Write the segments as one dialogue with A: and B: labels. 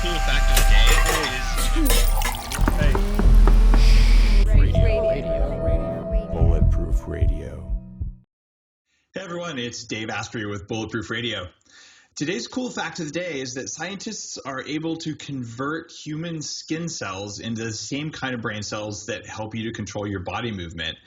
A: cool fact of the day is...
B: Bulletproof Radio.
A: Hey everyone, it's Dave Asprey with Bulletproof Radio. Today's cool fact of the day is that scientists are able to convert human skin cells into the same kind of brain cells that help you to control your body movement.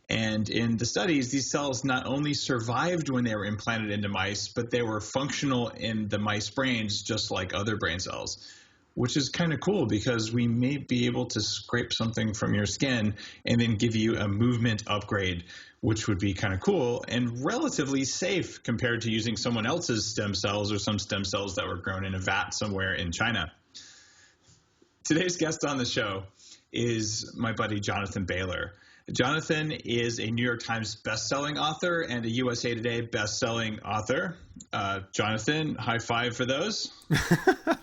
A: And in the studies, these cells not only survived when they were implanted into mice, but they were functional in the mice brains just like other brain cells, which is kind of cool because we may be able to scrape something from your skin and then give you a movement upgrade, which would be kind of cool and relatively safe compared to using someone else's stem cells or some stem cells that were grown in a vat somewhere in China. Today's guest on the show is my buddy Jonathan Baylor. Jonathan is a New York Times bestselling author and a USA Today bestselling author. Jonathan, high five for those.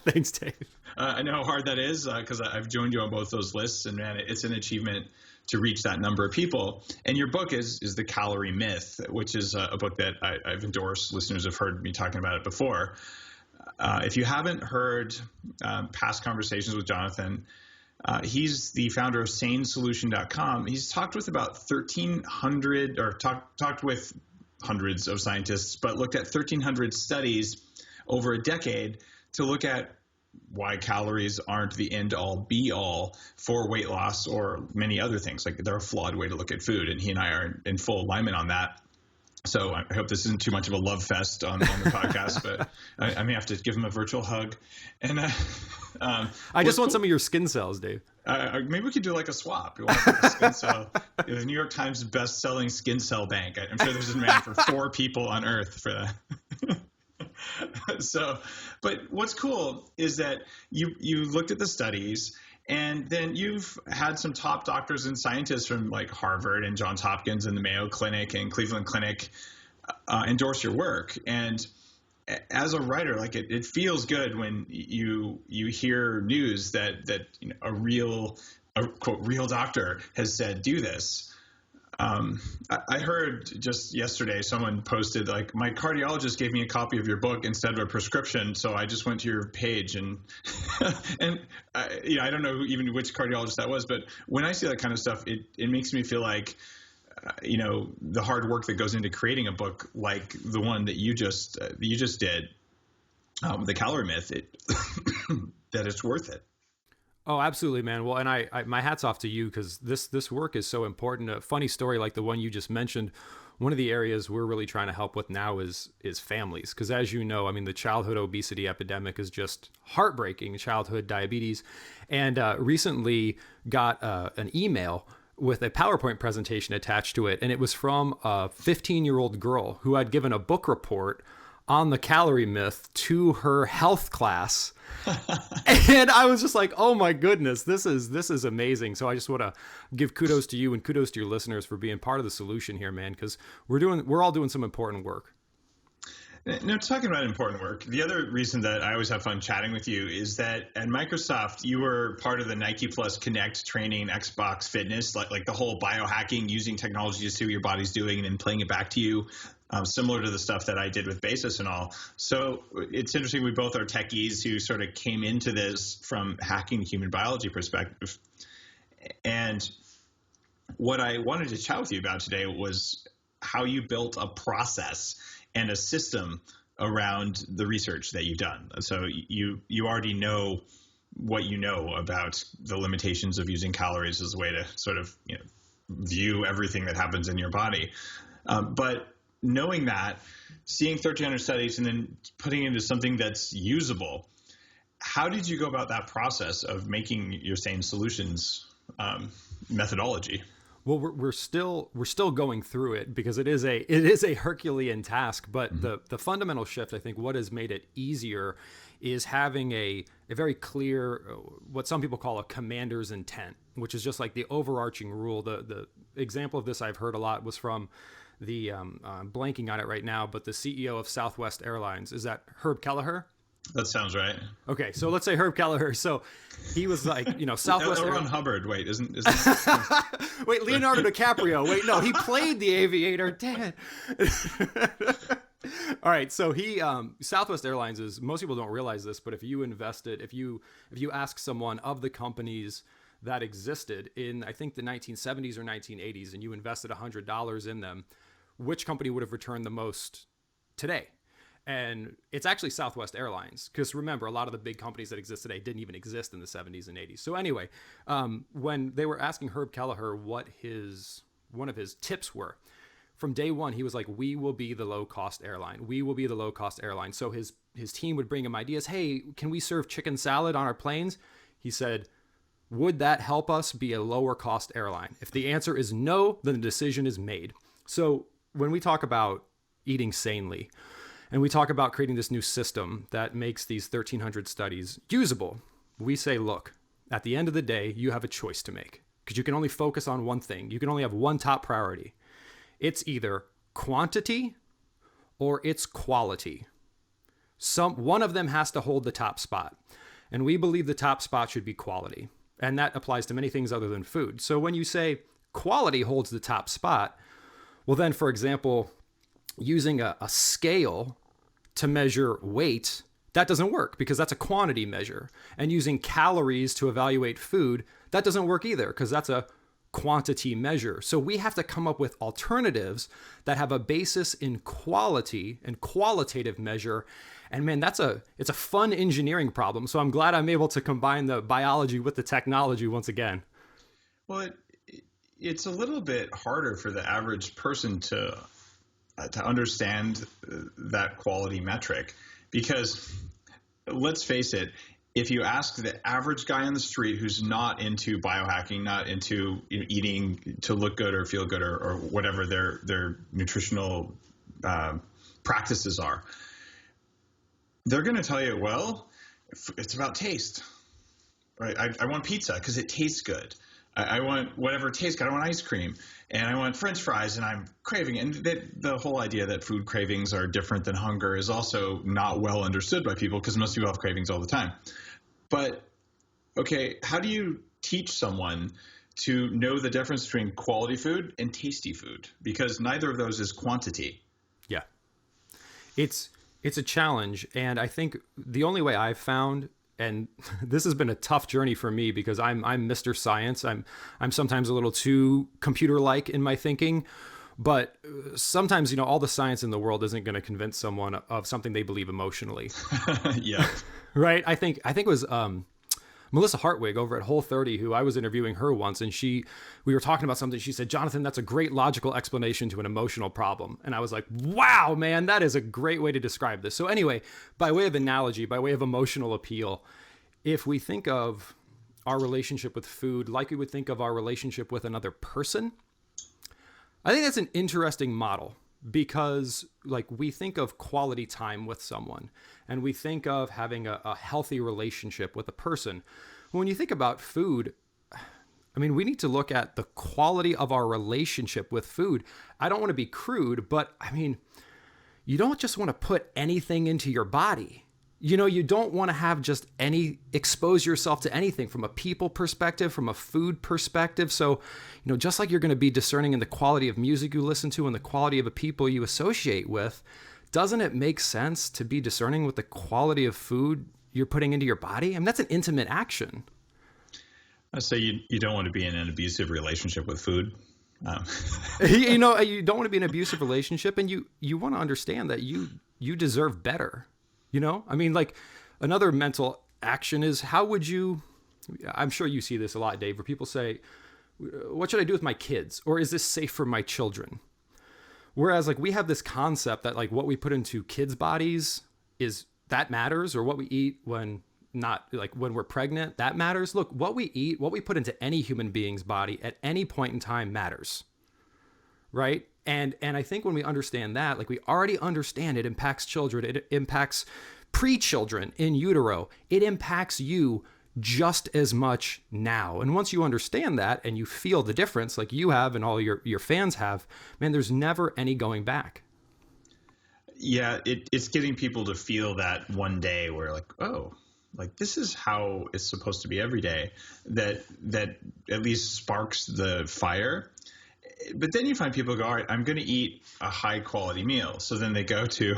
C: Thanks, Dave.
A: I know how hard that is because I've joined you on both those lists, and man, it's an achievement to reach that number of people. And your book is The Calorie Myth, which is a book that I've endorsed. Listeners have heard me talking about it before. If you haven't heard past conversations with Jonathan, he's the founder of SANESolution.com. He's talked with about 1,300 or talked with hundreds of scientists, but looked at 1,300 studies over a decade to look at why calories aren't the end-all, be-all for weight loss or many other things. Like they're a flawed way to look at food, and he and I are in full alignment on that. So I hope this isn't too much of a love fest on the podcast, but I may have to give him a virtual hug. And
C: I just want some of your skin cells, Dave.
A: Maybe we could do like a swap. You want a skin cell? The New York Times best-selling skin cell bank. I'm sure there's a demand for 4 people on Earth for that. So, but what's cool is that you looked at the studies, and then you've had some top doctors and scientists from like Harvard and Johns Hopkins and the Mayo Clinic and Cleveland Clinic endorse your work. And as a writer, like it feels good when you hear news that you know, a quote real doctor has said do this. I heard just yesterday someone posted like, my cardiologist gave me a copy of your book instead of a prescription, so I just went to your page and I don't know even which cardiologist that was, but when I see that kind of stuff, it makes me feel like the hard work that goes into creating a book like the one that you just did, The Calorie Myth, that it's worth it.
C: Oh, absolutely, man. Well, and I my hat's off to you because this work is so important. A funny story like the one you just mentioned, one of the areas we're really trying to help with now is families. Because as you know, I mean, the childhood obesity epidemic is just heartbreaking, childhood diabetes. And recently got an email with a PowerPoint presentation attached to it. And it was from a 15-year-old girl who had given a book report on the calorie myth to her health class. And I was just like, oh my goodness, this is amazing. So I just want to give kudos to you and kudos to your listeners for being part of the solution here, man, because we're all doing some important work.
A: Now, talking about important work, the other reason that I always have fun chatting with you is that at Microsoft, you were part of the Nike Plus Kinect training Xbox Fitness, like the whole biohacking, using technology to see what your body's doing and then playing it back to you, similar to the stuff that I did with Basis and all. So it's interesting. We both are techies who sort of came into this from hacking the human biology perspective. And what I wanted to chat with you about today was how you built a process and a system around the research that you've done. So you already know what you know about the limitations of using calories as a way to sort of view everything that happens in your body. But knowing that, seeing 1,300 studies and then putting it into something that's usable, how did you go about that process of making your SANE Solutions methodology?
C: Well, we're still going through it because it is a Herculean task. But the fundamental shift, I think, what has made it easier is having a very clear, what some people call a commander's intent, which is just like the overarching rule. The example of this I've heard a lot was from the I'm blanking on it right now, but the CEO of Southwest Airlines. Is that Herb Kelleher?
A: That sounds right.
C: Okay, so let's say Herb Kelleher. So he was like, Southwest.
A: Ron Hubbard. Wait, isn't
C: Wait, Leonardo DiCaprio. Wait, no, he played the aviator. Damn it. All right, so Southwest Airlines is, most people don't realize this, but if you invested, if you ask someone of the companies that existed in, I think, the 1970s or 1980s, and you invested $100 in them, which company would have returned the most today? And it's actually Southwest Airlines, because remember, a lot of the big companies that exist today didn't even exist in the 70s and 80s. So anyway, when they were asking Herb Kelleher what one of his tips were, from day one, he was like, we will be the low-cost airline. We will be the low-cost airline. So his team would bring him ideas. Hey, can we serve chicken salad on our planes? He said, would that help us be a lower-cost airline? If the answer is no, then the decision is made. So when we talk about eating sanely, and we talk about creating this new system that makes these 1,300 studies usable, we say, look, at the end of the day, you have a choice to make, because you can only focus on one thing. You can only have one top priority. It's either quantity or it's quality. One of them has to hold the top spot. And we believe the top spot should be quality. And that applies to many things other than food. So when you say quality holds the top spot, well then, for example, using a scale to measure weight, that doesn't work because that's a quantity measure. And using calories to evaluate food, that doesn't work either because that's a quantity measure. So we have to come up with alternatives that have a basis in quality and qualitative measure. And man, it's a fun engineering problem. So I'm glad I'm able to combine the biology with the technology once again.
A: Well, it's a little bit harder for the average person to understand that quality metric, because let's face it, if you ask the average guy on the street who's not into biohacking, not into eating to look good or feel good or whatever their nutritional practices are, they're going to tell you, well, it's about taste. Right? I want pizza because it tastes good. I want whatever tastes good. I want ice cream, and I want French fries, and I'm craving it. And the whole idea that food cravings are different than hunger is also not well understood by people, because most people have cravings all the time. But, okay, how do you teach someone to know the difference between quality food and tasty food? Because neither of those is quantity.
C: Yeah. It's a challenge, and I think the only way I've found, and this has been a tough journey for me because I'm Mr. Science. I'm sometimes a little too computer-like in my thinking, but sometimes, all the science in the world isn't going to convince someone of something they believe emotionally.
A: Yeah.
C: Right? I think it was Melissa Hartwig over at Whole30, who I was interviewing her once, and we were talking about something. She said, Jonathan, that's a great logical explanation to an emotional problem. And I was like, wow, man, that is a great way to describe this. So anyway, by way of analogy, by way of emotional appeal, if we think of our relationship with food like we would think of our relationship with another person, I think that's an interesting model. Because we think of quality time with someone, and we think of having a healthy relationship with a person. When you think about food, we need to look at the quality of our relationship with food. I don't want to be crude, but you don't just want to put anything into your body. You don't want to have just expose yourself to anything from a people perspective, from a food perspective. So, just like you're going to be discerning in the quality of music you listen to and the quality of the people you associate with, doesn't it make sense to be discerning with the quality of food you're putting into your body? That's an intimate action.
A: I say you don't want to be in an abusive relationship with food.
C: You don't want to be in an abusive relationship, and you want to understand that you deserve better. Another mental action is, how would you, I'm sure you see this a lot, Dave, where people say, what should I do with my kids? Or is this safe for my children? Whereas we have this concept that what we put into kids' bodies that matters, or what we eat when we're pregnant, that matters. Look, what we eat, what we put into any human being's body at any point in time matters. Right? And I think when we understand that, we already understand it impacts children, it impacts pre-children in utero, it impacts you just as much now. And once you understand that and you feel the difference like you have and all your fans have, man, there's never any going back.
A: Yeah, it's getting people to feel that one day where this is how it's supposed to be every day, that at least sparks the fire. But then you find people go, all right, I'm going to eat a high quality meal. So then they go to,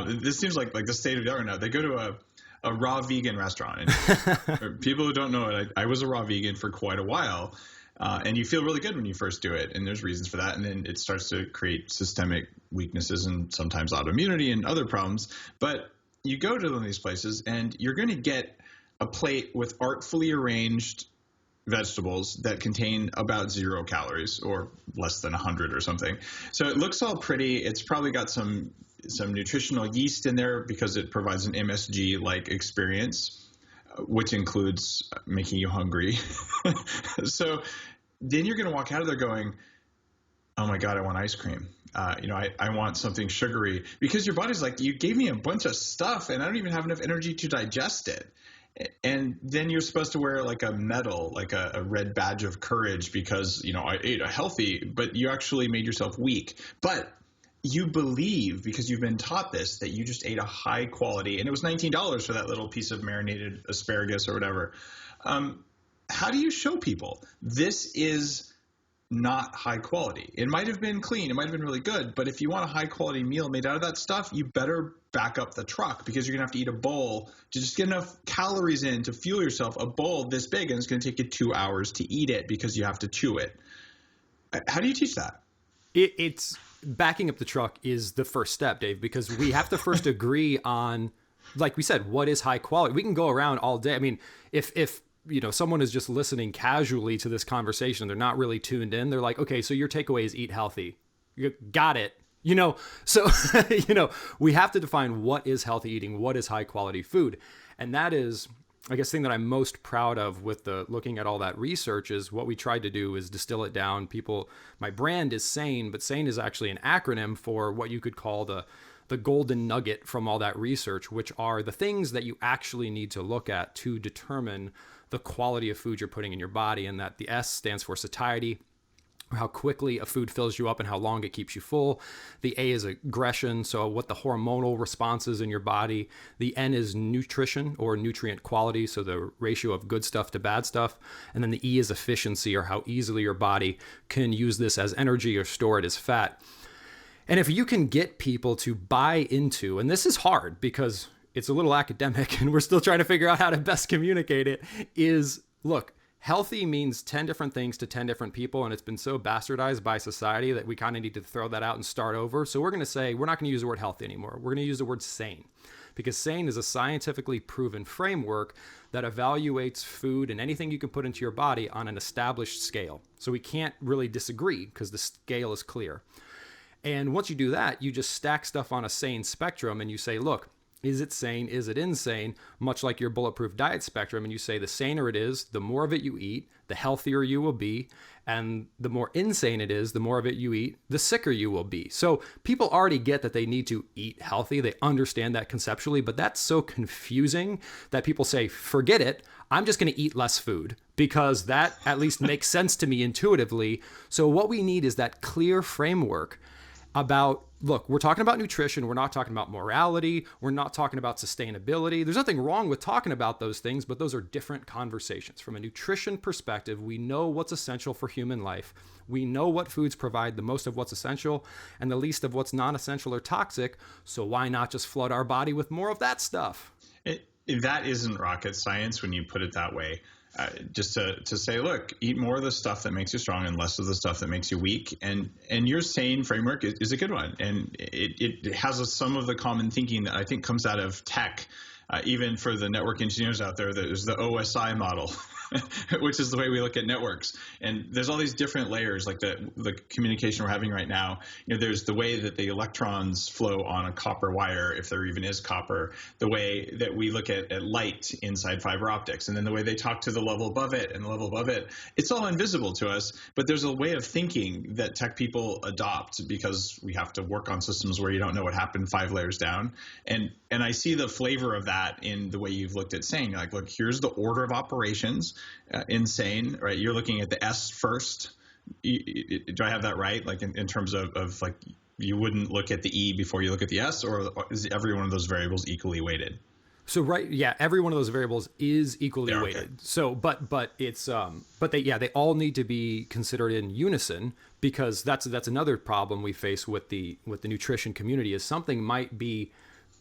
A: this seems like the state of the art now. They go to a raw vegan restaurant. And people who don't know it, I was a raw vegan for quite a while. And you feel really good when you first do it. And there's reasons for that. And then it starts to create systemic weaknesses and sometimes autoimmunity and other problems. But you go to one of these places and you're going to get a plate with artfully arranged vegetables that contain about 0 calories or less than 100 or something. So it looks all pretty. It's probably got some nutritional yeast in there because it provides an MSG-like experience, which includes making you hungry. So then you're going to walk out of there going, oh my God, I want ice cream. I want something sugary, because your body's like, you gave me a bunch of stuff and I don't even have enough energy to digest it. And then you're supposed to wear like a medal, like a red badge of courage because, I ate a healthy, but you actually made yourself weak. But you believe, because you've been taught this, that you just ate a high quality, and it was $19 for that little piece of marinated asparagus or whatever. How do you show people this is not high quality? It might have been clean, it might have been really good, but if you want a high quality meal made out of that stuff, you better back up the truck, because you're gonna have to eat a bowl to just get enough calories in to fuel yourself, a bowl this big, and it's gonna take you 2 hours to eat it because you have to chew it. How do you teach that?
C: It's backing up the truck is the first step, Dave, because we have to first agree on, like we said, what is high quality. We can go around all day. I mean, if someone is just listening casually to this conversation, they're not really tuned in. They're like, okay, so your takeaway is eat healthy. You got it. So, we have to define what is healthy eating, what is high quality food. And that is, I guess, the thing that I'm most proud of with looking at all that research is what we tried to do is distill it down. My brand is SANE, but SANE is actually an acronym for what you could call the golden nugget from all that research, which are the things that you actually need to look at to determine the quality of food you're putting in your body. And that the S stands for satiety, how quickly a food fills you up and how long it keeps you full. The A is aggression, so what the hormonal response is in your body. The N is nutrition or nutrient quality, so the ratio of good stuff to bad stuff. And then the E is efficiency, or how easily your body can use this as energy or store it as fat. And if you can get people to buy into, and this is hard because it's a little academic and we're still trying to figure out how to best communicate it, is, look, healthy means 10 different things to 10 different people, and it's been so bastardized by society that we kind of need to throw that out and start over. So we're going to say, we're not going to use the word healthy anymore. We're going to use the word sane, because SANE is a scientifically proven framework that evaluates food and anything you can put into your body on an established scale. So we can't really disagree because the scale is clear. And once you do that, you just stack stuff on a SANE spectrum and you say, look, is it sane? Is it insane? Much like your Bulletproof diet spectrum. And you say the saner it is, the more of it you eat, the healthier you will be. And the more insane it is, the more of it you eat, the sicker you will be. So people already get that they need to eat healthy. They understand that conceptually, but that's so confusing that people say, forget it. I'm just going to eat less food because that at least makes sense to me intuitively. So what we need is that clear framework about, look, we're talking about nutrition. We're not talking about morality. We're not talking about sustainability. There's nothing wrong with talking about those things, but those are different conversations. From a nutrition perspective, we know what's essential for human life. We know what foods provide the most of what's essential and the least of what's non-essential or toxic. So why not just flood our body with more of that stuff?
A: That isn't rocket science when you put it that way. Just to say, look, eat more of the stuff that makes you strong and less of the stuff that makes you weak. And your SANE framework is a good one. And it has some of the common thinking that I think comes out of tech. Even for the network engineers out there, there's the OSI model, which is the way we look at networks. And there's all these different layers, like the communication we're having right now. There's the way that the electrons flow on a copper wire, if there even is copper, the way that we look at light inside fiber optics, and then the way they talk to the level above it and the level above it. It's all invisible to us, but there's a way of thinking that tech people adopt because we have to work on systems where you don't know what happened 5 layers down. And I see the flavor of that in the way you've looked at SANE. You're like, look, here's the order of operations in SANE, right? You're looking at the S first. Do I have that right? Like in terms of like, you wouldn't look at the E before you look at the S, or is every one of those variables equally weighted?
C: So right, yeah, every one of those variables is equally
A: Yeah,
C: weighted.
A: okay.
C: So, but it's but they all need to be considered in unison, because that's another problem we face with the nutrition community is something might be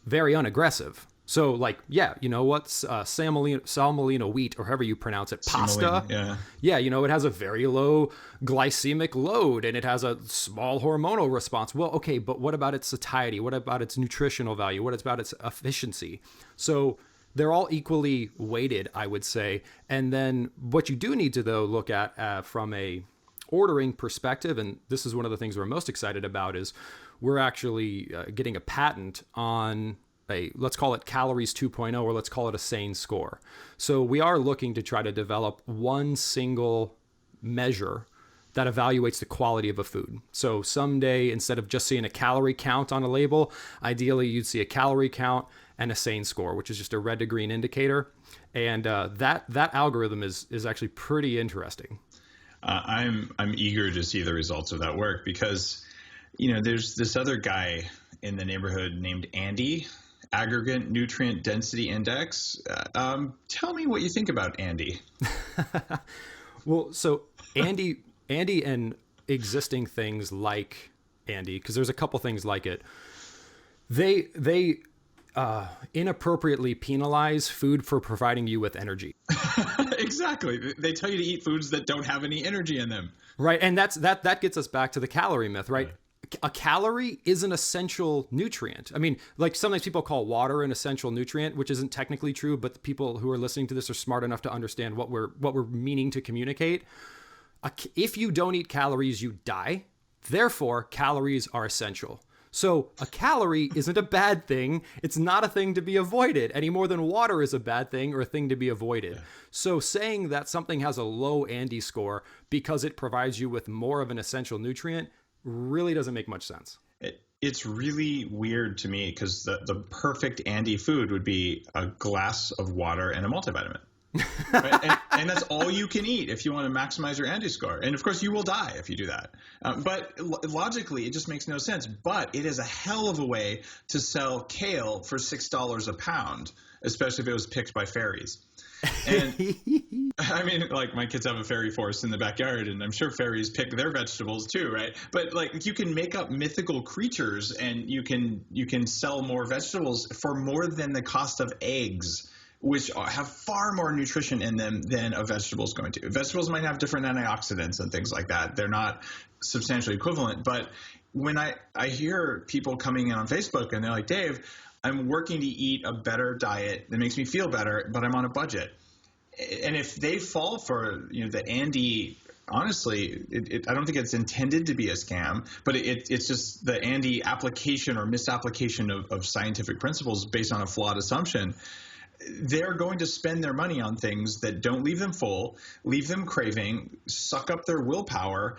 C: very unaggressive. So like, yeah, you know what's salmonella wheat, or however you pronounce it, pasta.
A: Semolina,
C: Yeah, you know, it has a very low glycemic load and it has a small hormonal response. Well, okay, but what about its satiety? What about its nutritional value? What about its efficiency? So they're all equally weighted, I would say. And then what you do need to, though, look at from a ordering perspective, and this is one of the things we're most excited about, is we're actually getting a patent on let's call it Calories 2.0, or let's call it a SANE score. So we are looking to try to develop one single measure that evaluates the quality of a food. So someday, instead of just seeing a calorie count on a label, ideally you'd see a calorie count and a SANE score, which is just a red to green indicator. And that algorithm is actually pretty interesting.
A: I'm eager to see the results of that work, because, you know, there's this other guy in the neighborhood named Andy, Aggregate Nutrient Density Index. Tell me what you think about Andy.
C: Well, so Andy and existing things like Andy, because there's a couple things like it, they inappropriately penalize food for providing you with energy.
A: Exactly. They tell you to eat foods that don't have any energy in them.
C: Right. And that gets us back to the calorie myth, right? A calorie is an essential nutrient. I mean, like sometimes people call water an essential nutrient, which isn't technically true, but the people who are listening to this are smart enough to understand what we're meaning to communicate. If you don't eat calories, you die. Therefore, calories are essential. So a calorie isn't a bad thing. It's not a thing to be avoided any more than water is a bad thing or a thing to be avoided. Yeah. So saying that something has a low Andy score because it provides you with more of an essential nutrient really doesn't make much sense.
A: It's really weird to me, because the perfect Andy food would be a glass of water and a multivitamin. Right? And that's all you can eat if you want to maximize your Andy score. And of course, you will die if you do that. But logically, it just makes no sense. But it is a hell of a way to sell kale for $6 a pound, especially if it was picked by fairies. And I mean, like, my kids have a fairy forest in the backyard, and I'm sure fairies pick their vegetables too, right? But like, you can make up mythical creatures, and you can sell more vegetables for more than the cost of eggs, which have far more nutrition in them than a vegetable is going to. Vegetables might have different antioxidants and things like that. They're not substantially equivalent. But when I hear people coming in on Facebook and they're like, Dave, I'm working to eat a better diet that makes me feel better, but I'm on a budget. And if they fall for, you know, the Andy, honestly, I don't think it's intended to be a scam, but it's just the Andy application or misapplication of scientific principles based on a flawed assumption. They're going to spend their money on things that don't leave them full, leave them craving, suck up their willpower,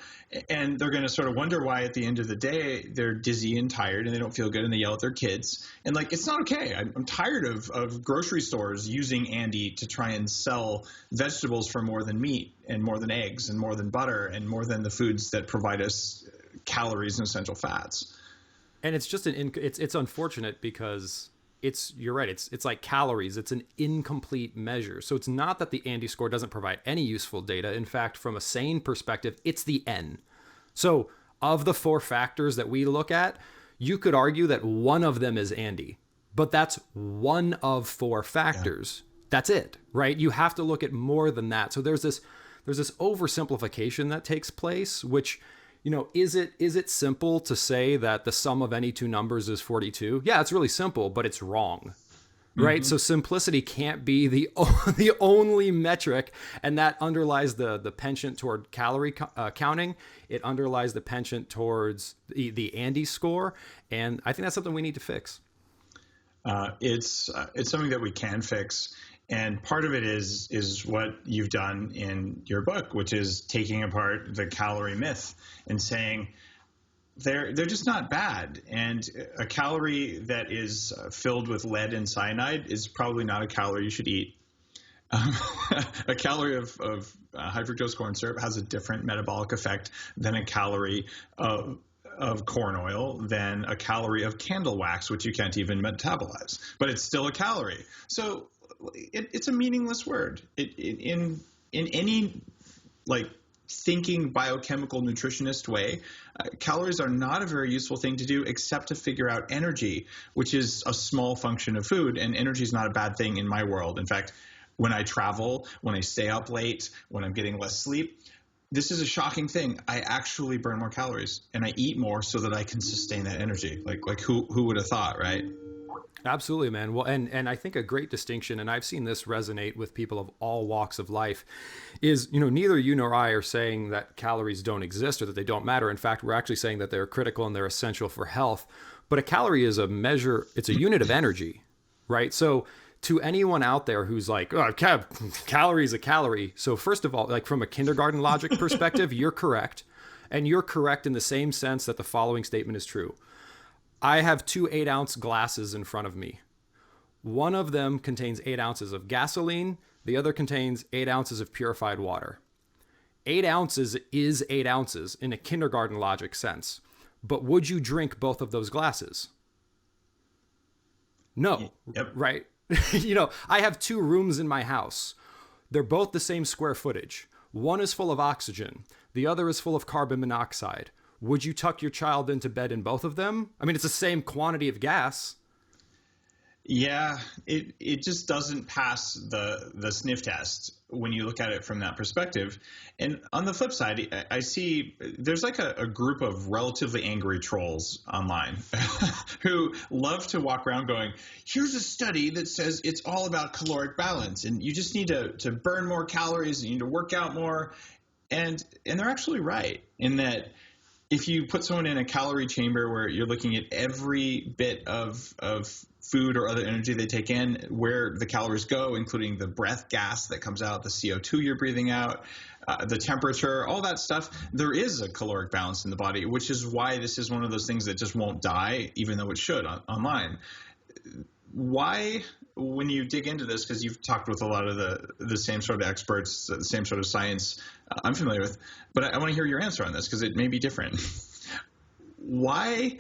A: and they're going to sort of wonder why at the end of the day they're dizzy and tired and they don't feel good and they yell at their kids. And like, it's not okay. I'm tired of grocery stores using Andy to try and sell vegetables for more than meat and more than eggs and more than butter and more than the foods that provide us calories and essential fats.
C: And it's just it's unfortunate, because you're right. It's like calories. It's an incomplete measure. So it's not that the Andy score doesn't provide any useful data. In fact, from a SANE perspective, it's the N. So of the 4 factors that we look at, you could argue that one of them is Andy, but that's one of 4 factors. Yeah. That's it, right? You have to look at more than that. So there's this oversimplification that takes place, which, you know, is it simple to say that the sum of any 2 numbers is 42? Yeah, it's really simple, but it's wrong, right? Mm-hmm. So simplicity can't be the only metric, and that underlies the penchant toward calorie counting. It underlies the penchant towards the Andy score, and I think that's something we need to fix.
A: It's something that we can fix. And part of it is what you've done in your book, which is taking apart the calorie myth and saying they're just not bad. And a calorie that is filled with lead and cyanide is probably not a calorie you should eat. A calorie of high fructose corn syrup has a different metabolic effect than a calorie of of corn oil than a calorie of candle wax, which you can't even metabolize, but it's still a calorie. So it's a meaningless word. In any like thinking biochemical nutritionist way, calories are not a very useful thing to do except to figure out energy, which is a small function of food. And energy is not a bad thing in my world. In fact, when I travel, when I stay up late, when I'm getting less sleep, this is a shocking thing. I actually burn more calories and I eat more so that I can sustain that energy. Like who would have thought, right?
C: Absolutely, man. Well, and I think a great distinction, and I've seen this resonate with people of all walks of life, is, neither you nor I are saying that calories don't exist or that they don't matter. In fact, we're actually saying that they're critical and they're essential for health. But a calorie is a measure, it's a unit of energy, right? So to anyone out there who's like, oh, calorie is a calorie. So first of all, like from a kindergarten logic perspective, you're correct. And you're correct in the same sense that the following statement is true. I have 2 8-ounce glasses in front of me. One of them contains 8 ounces of gasoline. The other contains 8 ounces of purified water. 8 ounces is 8 ounces in a kindergarten logic sense. But would you drink both of those glasses? No.
A: Yep.
C: Right? I have 2 rooms in my house. They're both the same square footage. One is full of oxygen. The other is full of carbon monoxide. Would you tuck your child into bed in both of them? I mean, it's the same quantity of gas.
A: Yeah, it just doesn't pass the sniff test when you look at it from that perspective. And on the flip side, I see there's like a group of relatively angry trolls online who love to walk around going, here's a study that says it's all about caloric balance and you just need to burn more calories, you need to work out more. And they're actually right in that if you put someone in a calorie chamber where you're looking at every bit of food or other energy they take in, where the calories go, including the breath gas that comes out, the CO2 you're breathing out, the temperature, all that stuff, there is a caloric balance in the body, which is why this is one of those things that just won't die, even though it should online. Why, when you dig into this, because you've talked with a lot of the same sort of experts, the same sort of science I'm familiar with, but I want to hear your answer on this because it may be different. Why,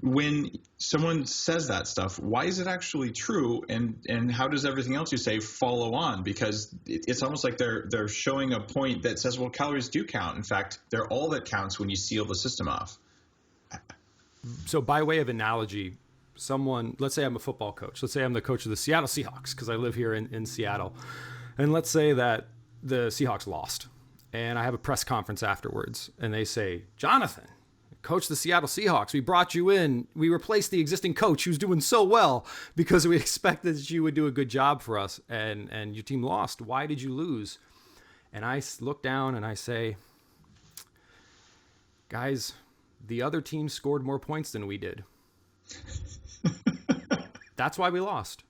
A: when someone says that stuff, why is it actually true, and how does everything else you say follow on? Because it's almost like they're showing a point that says, well, calories do count. In fact, they're all that counts when you seal the system off.
C: So by way of analogy, let's say I'm a football coach. Let's say I'm the coach of the Seattle Seahawks because I live here in Seattle. And let's say that the Seahawks lost and I have a press conference afterwards and they say, Jonathan, coach the Seattle Seahawks, we brought you in. We replaced the existing coach who's doing so well because we expected that you would do a good job for us and your team lost. Why did you lose? And I look down and I say, guys, the other team scored more points than we did. That's why we lost.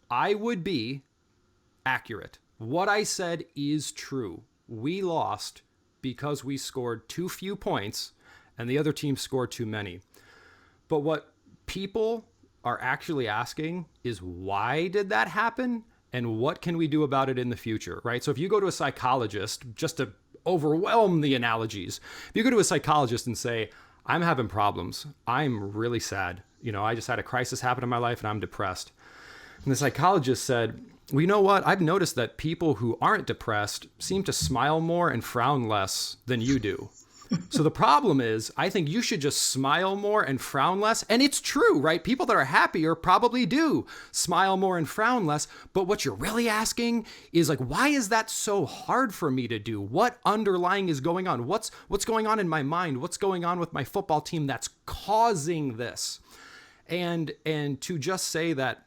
C: I would be accurate. What I said is true. We lost because we scored too few points and the other team scored too many. But what people are actually asking is, why did that happen? And what can we do about it in the future, right? So if you go to a psychologist, just to overwhelm the analogies, if you go to a psychologist and say, I'm having problems, I'm really sad, I just had a crisis happen in my life and I'm depressed. And the psychologist said, well, you know what? I've noticed that people who aren't depressed seem to smile more and frown less than you do. So the problem is, I think you should just smile more and frown less. And it's true, right? People that are happier probably do smile more and frown less. But what you're really asking is like, why is that so hard for me to do? What underlying is going on? What's going on in my mind? What's going on with my football team that's causing this? And to just say that,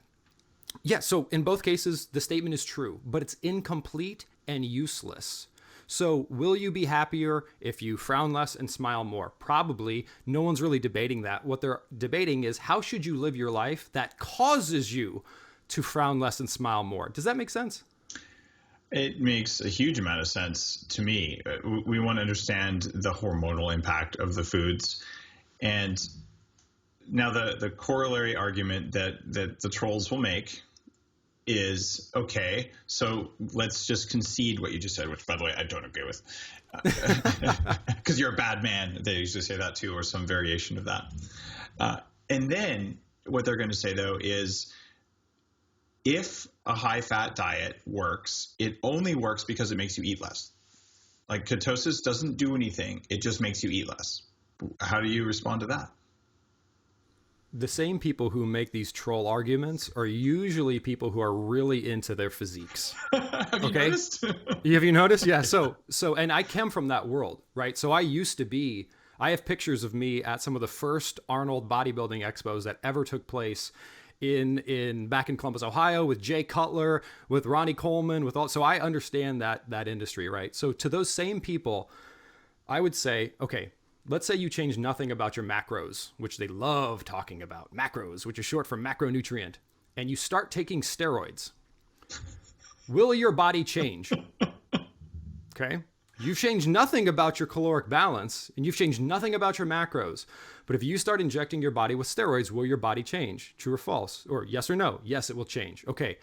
C: yeah, so in both cases, the statement is true, but it's incomplete and useless. So will you be happier if you frown less and smile more? Probably. No one's really debating that. What they're debating is, how should you live your life that causes you to frown less and smile more? Does that make sense?
A: It makes a huge amount of sense to me. We want to understand the hormonal impact of the foods. And now the corollary argument that the trolls will make is, okay, so let's just concede what you just said, which, by the way, I don't agree with, because you're a bad man. They usually say that too, or some variation of that. And then what they're going to say, though, is if a high-fat diet works, it only works because it makes you eat less. Like ketosis doesn't do anything. It just makes you eat less. How do you respond to that?
C: The same people who make these troll arguments are usually people who are really into their physiques.
A: Have you noticed?
C: Have you noticed? Yeah. So, and I come from that world, right? So I have pictures of me at some of the first Arnold bodybuilding expos that ever took place back in Columbus, Ohio, with Jay Cutler, with Ronnie Coleman, so I understand that industry, right? So to those same people, I would say, okay, let's say you change nothing about your macros, which they love talking about, macros, which is short for macronutrient, and you start taking steroids. Will your body change? Okay. You've changed nothing about your caloric balance, and you've changed nothing about your macros. But if you start injecting your body with steroids, will your body change? True or false? Or yes or no? Yes, it will change. Okay.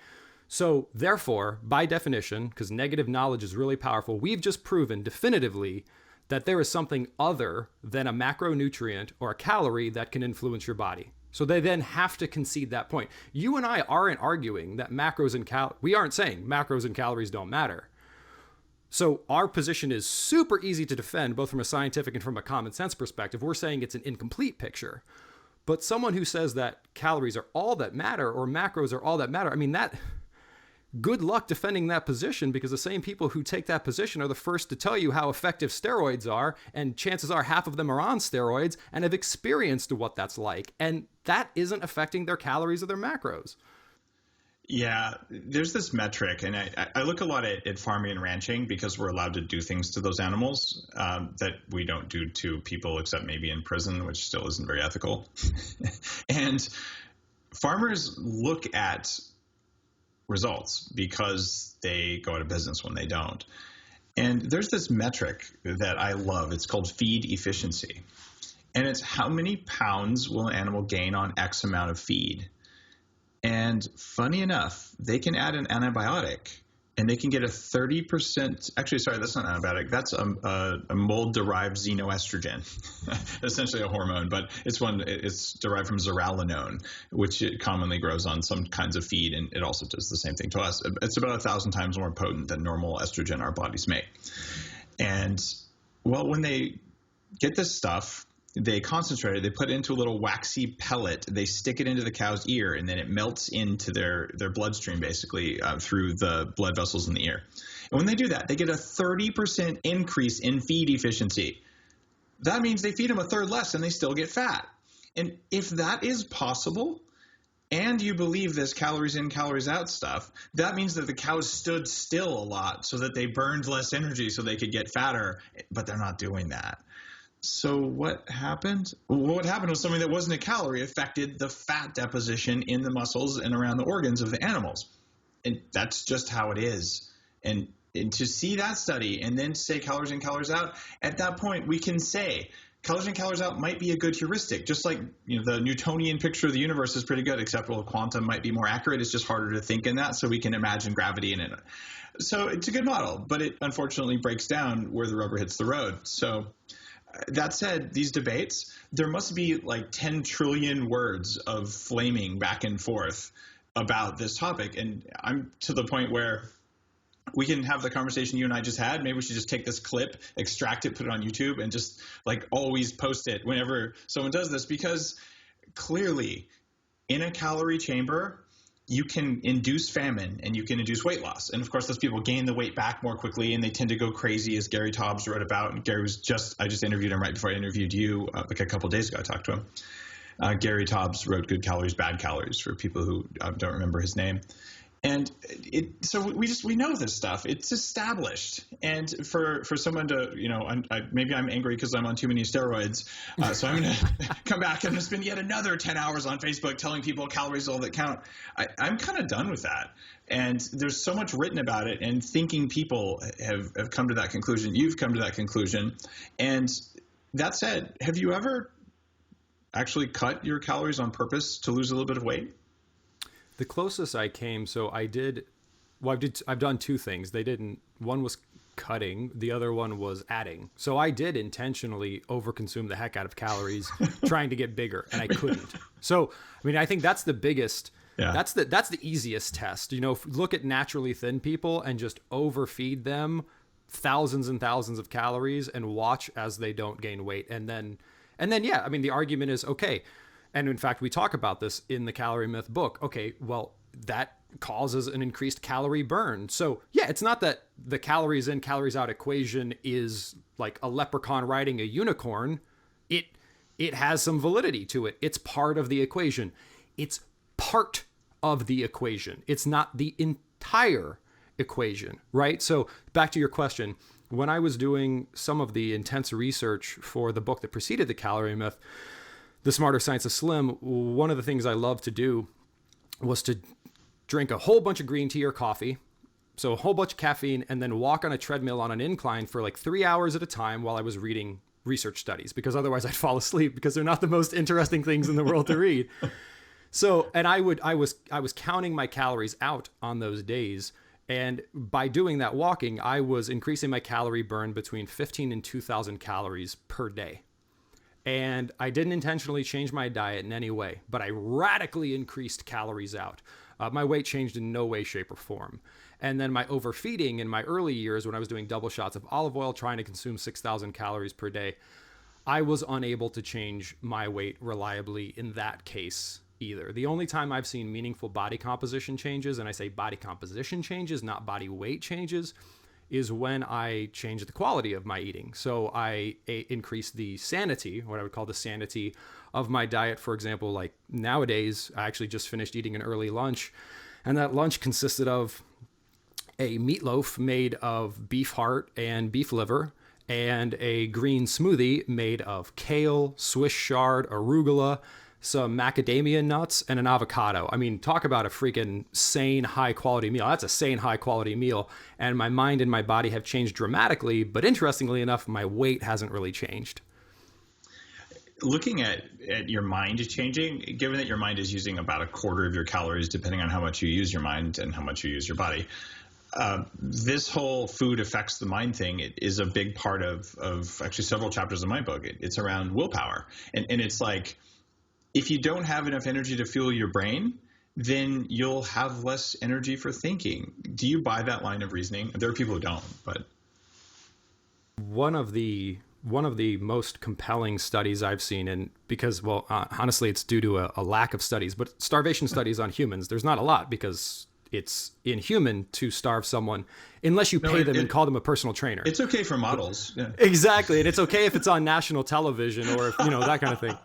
C: So therefore, by definition, because negative knowledge is really powerful, we've just proven definitively that there is something other than a macronutrient or a calorie that can influence your body. So they then have to concede that point. You and I aren't arguing that macros and we aren't saying macros and calories don't matter. So our position is super easy to defend, both from a scientific and from a common sense perspective. We're saying it's an incomplete picture. But someone who says that calories are all that matter or macros are all that matter, I mean, good luck defending that position, because the same people who take that position are the first to tell you how effective steroids are, and chances are half of them are on steroids and have experienced what that's like, and that isn't affecting their calories or their macros.
A: Yeah, there's this metric, and I look a lot at farming and ranching, because we're allowed to do things to those animals that we don't do to people, except maybe in prison, which still isn't very ethical. And farmers look at results because they go out of business when they don't. And there's this metric that I love. It's called feed efficiency. And it's how many pounds will an animal gain on X amount of feed. And funny enough, they can add an antibiotic and they can get a 30%. Actually, sorry, that's not an antibiotic. That's a mold-derived xenoestrogen, essentially a hormone, but it's derived from zearalenone, which it commonly grows on some kinds of feed, and it also does the same thing to us. It's about 1,000 times more potent than normal estrogen our bodies make. And well, when they get this stuff, they concentrate it, they put it into a little waxy pellet, they stick it into the cow's ear, and then it melts into their bloodstream, basically, through the blood vessels in the ear. And when they do that, they get a 30% increase in feed efficiency. That means they feed them a third less and they still get fat. And if that is possible, and you believe this calories in, calories out stuff, that means that the cows stood still a lot so that they burned less energy so they could get fatter, but they're not doing that. So what happened? What happened was something that wasn't a calorie affected the fat deposition in the muscles and around the organs of the animals. And that's just how it is. And to see that study and then say calories in, calories out, at that point we can say calories in, calories out might be a good heuristic. Just like, the Newtonian picture of the universe is pretty good, except quantum might be more accurate. It's just harder to think in that, so we can imagine gravity in it. So it's a good model, but it unfortunately breaks down where the rubber hits the road. So that said, these debates, there must be like 10 trillion words of flaming back and forth about this topic. And I'm to the point where we can have the conversation you and I just had. Maybe we should just take this clip, extract it, put it on YouTube, and just like always post it whenever someone does this, because clearly in a calorie chamber, you can induce famine and you can induce weight loss. And of course, those people gain the weight back more quickly and they tend to go crazy, as Gary Taubes wrote about. And I just interviewed him right before I interviewed you, like a couple of days ago. I talked to him. Gary Taubes wrote Good Calories, Bad Calories, for people who don't remember his name. And so we know this stuff. It's established. And for someone to, maybe I'm angry because I'm on too many steroids. So I'm going to come back and spend yet another 10 hours on Facebook telling people calories all that count. I'm kind of done with that. And there's so much written about it, and thinking people have come to that conclusion. You've come to that conclusion. And that said, have you ever actually cut your calories on purpose to lose a little bit of weight?
C: The closest I came, so I've done two things. One was cutting, the other one was adding. So I did intentionally overconsume the heck out of calories trying to get bigger, and I couldn't. So, I mean, I think that's the biggest, that's the easiest test. Look at naturally thin people and just overfeed them thousands and thousands of calories and watch as they don't gain weight. And then, yeah, I mean, the argument is, okay. And in fact, we talk about this in the Calorie Myth book. Okay, well, that causes an increased calorie burn. So yeah, it's not that the calories in, calories out equation is like a leprechaun riding a unicorn. It has some validity to it. It's part of the equation. It's part of the equation. It's not the entire equation, right? So back to your question, when I was doing some of the intense research for the book that preceded the Calorie Myth, The Smarter Science of Slim, one of the things I loved to do was to drink a whole bunch of green tea or coffee, so a whole bunch of caffeine, and then walk on a treadmill on an incline for like 3 hours at a time while I was reading research studies, because otherwise I'd fall asleep because they're not the most interesting things in the world to read. So, and I was counting my calories out on those days. And by doing that walking, I was increasing my calorie burn between 15 and 2,000 calories per day. And I didn't intentionally change my diet in any way, but I radically increased calories out. My weight changed in no way, shape, or form. And then my overfeeding in my early years, when I was doing double shots of olive oil, trying to consume 6,000 calories per day, I was unable to change my weight reliably in that case either. The only time I've seen meaningful body composition changes, and I say body composition changes, not body weight changes, is when I changed the quality of my eating. So I increased the sanity, what I would call the sanity of my diet. For example, like nowadays, I actually just finished eating an early lunch, and that lunch consisted of a meatloaf made of beef heart and beef liver, and a green smoothie made of kale, Swiss chard, arugula, some macadamia nuts, and an avocado. I mean, talk about a freaking sane, high-quality meal. That's a sane, high-quality meal. And my mind and my body have changed dramatically, but interestingly enough, my weight hasn't really changed.
A: Looking at your mind changing, given that your mind is using about a quarter of your calories, depending on how much you use your mind and how much you use your body, this whole food affects the mind thing, it is a big part of actually several chapters of my book. It's around willpower. And it's like, if you don't have enough energy to fuel your brain, then you'll have less energy for thinking. Do you buy that line of reasoning? There are people who don't, but
C: one of the most compelling studies I've seen, and because, well, honestly, it's due to a lack of studies, but starvation studies on humans, there's not a lot because it's inhuman to starve someone unless you pay them and call them a personal trainer.
A: It's okay for models. Yeah.
C: Exactly. And it's okay if it's on national television or if, that kind of thing.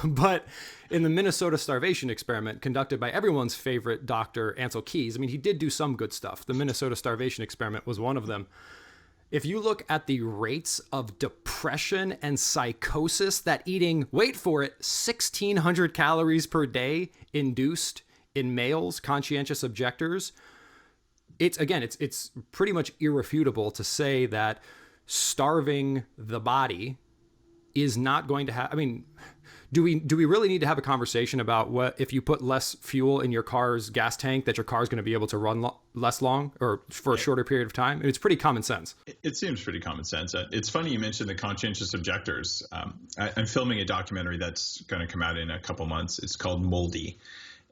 C: But in the Minnesota starvation experiment conducted by everyone's favorite doctor, Ansel Keys, I mean, he did do some good stuff. The Minnesota starvation experiment was one of them. If you look at the rates of depression and psychosis that eating, wait for it, 1,600 calories per day induced in males, conscientious objectors, it's pretty much irrefutable to say that starving the body is not going to have, I mean, do we really need to have a conversation about what if you put less fuel in your car's gas tank that your car is going to be able to run less long or for a shorter period of time? It's pretty common sense.
A: It seems pretty common sense. It's funny you mentioned the conscientious objectors. I'm filming a documentary that's going to come out in a couple months. It's called Moldy.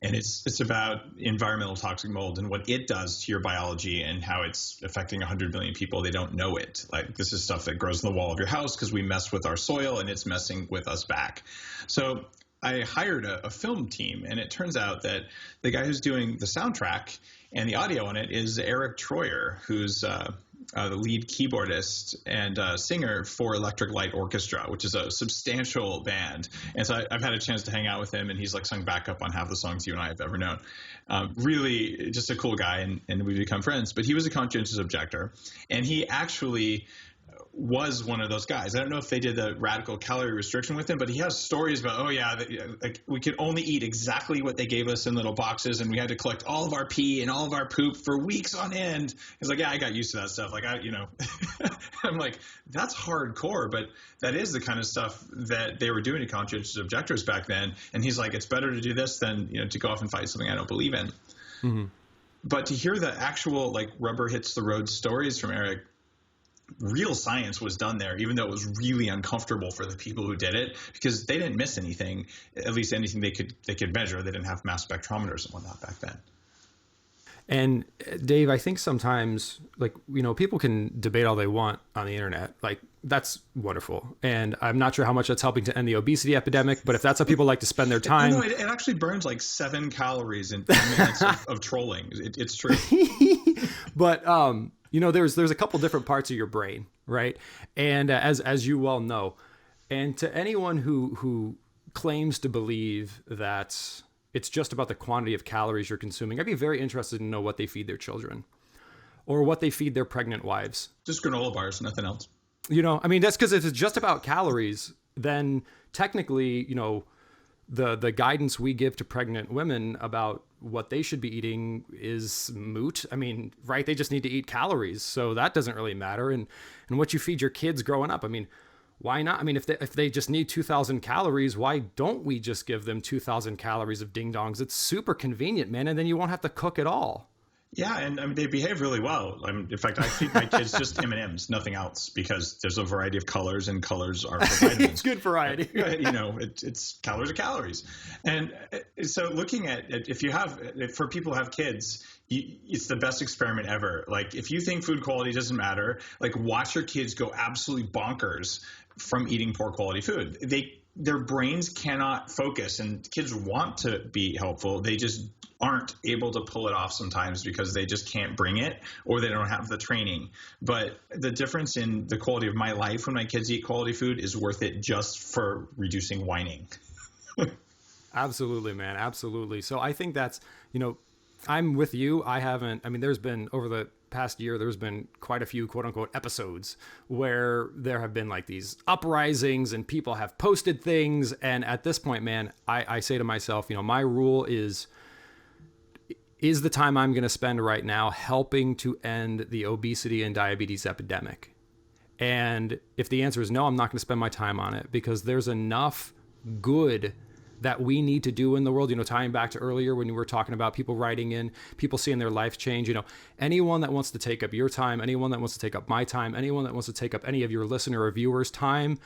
A: And it's about environmental toxic mold and what it does to your biology and how it's affecting 100 million people. They don't know it. Like, this is stuff that grows in the wall of your house because we mess with our soil and it's messing with us back. So I hired a film team, and it turns out that the guy who's doing the soundtrack and the audio on it is Eric Troyer, who's the lead keyboardist and singer for Electric Light Orchestra, which is a substantial band. And so I've had a chance to hang out with him, and he's like sung backup on half the songs you and I have ever known. Really just a cool guy, and we've become friends. But he was a conscientious objector, and he actually was one of those guys. I don't know if they did the radical calorie restriction with him, but he has stories about, like we could only eat exactly what they gave us in little boxes, and we had to collect all of our pee and all of our poop for weeks on end. He's like, yeah, I got used to that stuff. Like, I'm like, that's hardcore, but that is the kind of stuff that they were doing to conscientious objectors back then. And he's like, it's better to do this than, to go off and fight something I don't believe in. Mm-hmm. But to hear the actual, like, rubber hits the road stories from Eric, real science was done there, even though it was really uncomfortable for the people who did it, because they didn't miss anything, at least anything they could measure. They didn't have mass spectrometers and whatnot back then.
C: And Dave, I think sometimes, like, people can debate all they want on the internet. Like, that's wonderful. And I'm not sure how much that's helping to end the obesity epidemic, but if that's how people like to spend their time.
A: No, it actually burns like 7 calories in 10 minutes of trolling. It's true.
C: But, there's a couple different parts of your brain, right? And as you well know, and to anyone who claims to believe that it's just about the quantity of calories you're consuming, I'd be very interested to know what they feed their children or what they feed their pregnant wives.
A: Just granola bars, nothing else.
C: That's because if it's just about calories, then technically, the guidance we give to pregnant women about what they should be eating is moot. Right? They just need to eat calories. So that doesn't really matter. And what you feed your kids growing up, why not? If they just need 2,000 calories, why don't we just give them 2,000 calories of ding dongs? It's super convenient, man. And then you won't have to cook at all.
A: Yeah, and they behave really well. In fact, I feed my kids just M&Ms, nothing else, because there's a variety of colors, and colors are for vitamins.
C: It's good variety.
A: It's calories are calories. And so looking at it, for people who have kids, it's the best experiment ever. Like, if you think food quality doesn't matter, like, watch your kids go absolutely bonkers from eating poor quality food. Their brains cannot focus, and kids want to be helpful. They just aren't able to pull it off sometimes because they just can't bring it, or they don't have the training. But the difference in the quality of my life when my kids eat quality food is worth it just for reducing whining.
C: Absolutely, man. Absolutely. So I think that's, I'm with you. There's been, over the past year, there's been quite a few quote unquote episodes where there have been like these uprisings and people have posted things. And at this point, man, I say to myself, my rule is the time I'm going to spend right now helping to end the obesity and diabetes epidemic? And if the answer is no, I'm not going to spend my time on it, because there's enough good that we need to do in the world. Tying back to earlier when you were talking about people writing in, people seeing their life change, anyone that wants to take up your time, anyone that wants to take up my time, anyone that wants to take up any of your listener or viewers' time,